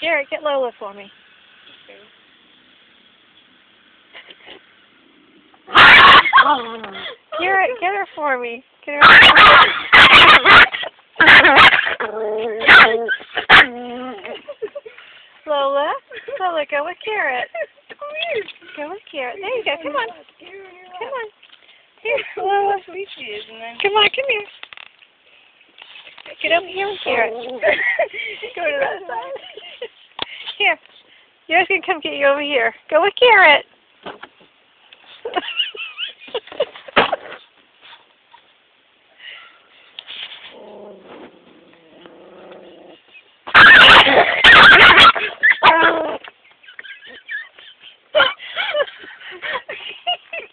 Garrett, get Lola for me. Garrett, get her for me. Get her. Lola, go with Garrett. Go with Garrett. There you go. Come on. Come on. Here, Lola. Come on, come here. Get over here with Garrett. Go to that side. Here. Yours can come get you over here. Go with Garrett.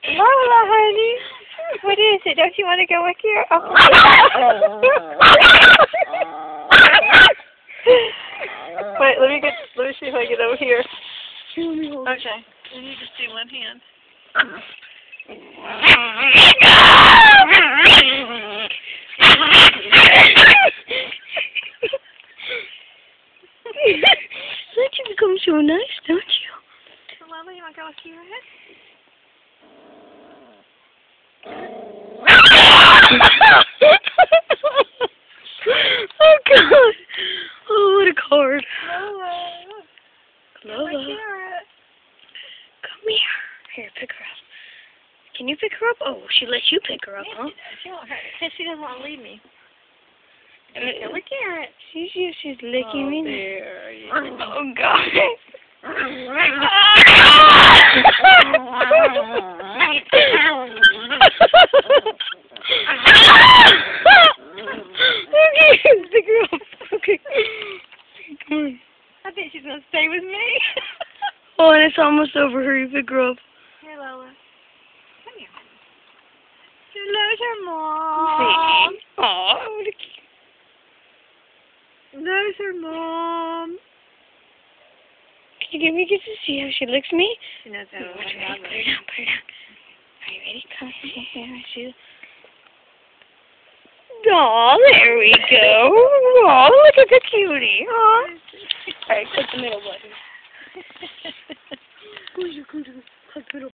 Lola, honey. What is it? Don't you want to go with Garrett? Oh. Wait, let me see if I get over here. Okay. You need to see one hand. Let you become so nice, don't you? So, Lola, you want to go with Garrett? Oh, God. Oh, what a card. Lola. Lola. Garrett. Come here. Here, pick her up. Can you pick her up? Oh, she lets you pick her up, huh? She won't hurt because she doesn't want to leave me. Go with Garrett. She's licking me. There. Oh, God. Okay, pick her up. Okay. Come on. I think she's going to stay with me. Oh, and it's almost over. Hurry, pick her up. Here, Lola. Come here. She loves her mom. Aw, Loves her mom. can you get to see how she licks me? She knows how to Put love her down, put her down. Are you ready? Come here. Aw, there we go. Aw, look at the cutie. Aw. Alright, click the middle button. Click the middle